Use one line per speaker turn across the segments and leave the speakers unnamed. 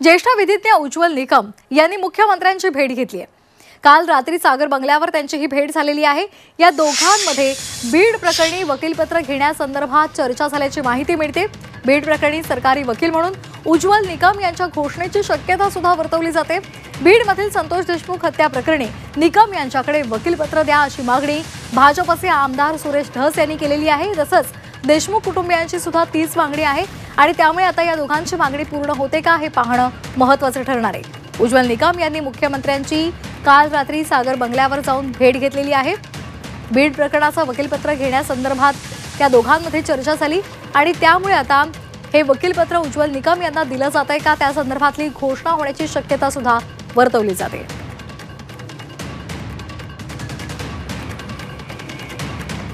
ज्येष्ठ विधिज्ञ उज्ज्वल निकम यांनी मुख्यमंत्र्यांची भेट घेतली आहे। काल रात्री सागर बंगल्यावर त्यांची ही भेट झालेली आहे। या दोघांमध्ये बीड प्रकरणी वकीलपत्र घेण्यासंदर्भात चर्चा झाल्याची माहिती मिळते। बीड प्रकरणी सरकारी वकील म्हणून उज्ज्वल निकम यांच्या घोषणेची शक्यता सुद्धा वर्तवली जाते। बीडमधील संतोष देशमुख हत्या प्रकरणी निकम यांच्याकडे वकीलपत्र द्या अशी मागणी भाजपचे आमदार सुरेश धस यांनी केलेली आहे। तसंच देशमुख कुटुंबियांची सुद्धा तीच मागणी आहे आणि त्यामुळे आता या दोघांची मागणी पूर्ण होते का हे पाहणं महत्त्वाचं ठरणार आहे। उज्ज्वल निकम यांनी मुख्यमंत्र्यांची काल रात्री सागर बंगल्यावर जाऊन भेट घेतलेली आहे। बीड प्रकरणाचं वकीलपत्र घेण्यासंदर्भात त्या दोघांमध्ये चर्चा झाली आणि त्यामुळे आता हे वकीलपत्र उज्ज्वल निकम यांना दिलं जातंय का त्या संदर्भातली घोषणा होण्याची शक्यता सुद्धा वर्तवली जाते।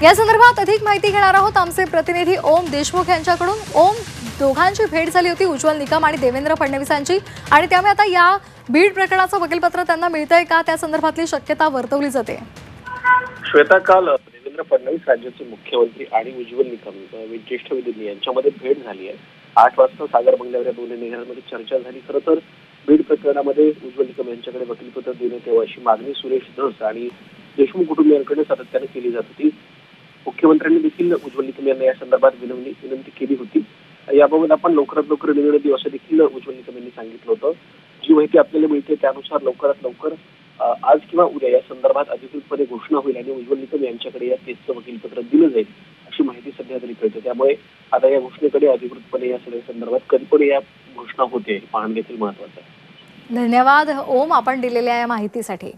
या संदर्भात अधिक माहिती घेणार आहोत आमचे प्रतिनिधी ओम देशमुख यांच्याकडून। ओम, दोघांची भेट झाली होती उज्ज्वल निकम आणि देवेंद्र फडणवीसांची आणि त्यामुळे आता या बीड प्रकरणाचं वकीलपत्र त्यांना मिळतंय का त्या संदर्भातली शक्यता वर्तवली जाते।
श्वेता, काल देवेंद्र फडणवीस राज्याचे मुख्यमंत्री आणि उज्ज्वल निकम ज्येष्ठ विधिज्ञ यांच्यामध्ये भेट झाली आहे। 8 वाजता सागर बंगल्यावर या दोन्ही नेत्यांमध्ये चर्चा झाली। खरं तर बीड प्रकरणामध्ये उज्ज्वल निकम यांच्याकडे वकीलपत्र देण्यात यावं अशी मागणी सुरेश धस आणि देशमुख कुटुंबियांकडे सातत्याने केली जात होती। मुख्यमंत्र्यांनी देखील उज्ज्वल निकम यांना या संदर्भात विनंती केली होती। याबाबत आपण लवकरात लवकर निर्णय देऊ असं देखील उज्ज्वल निकम यांनी सांगितलं होतं। जी माहिती आपल्याला मिळते त्यानुसार लवकरात लवकर आज किंवा उद्या या संदर्भात अधिकृतपणे घोषणा होईल आणि उज्ज्वल निकम यांच्याकडे या केसचं वकीलपत्र दिलं जाईल अशी माहिती सध्या तरी कळते। त्यामुळे आता या घोषणेकडे अधिकृतपणे या सगळ्या संदर्भात कधीपणे या घोषणा होते पाहणं देखील महत्त्वाचं आहे।
धन्यवाद ओम, आपण दिलेल्या या माहितीसाठी।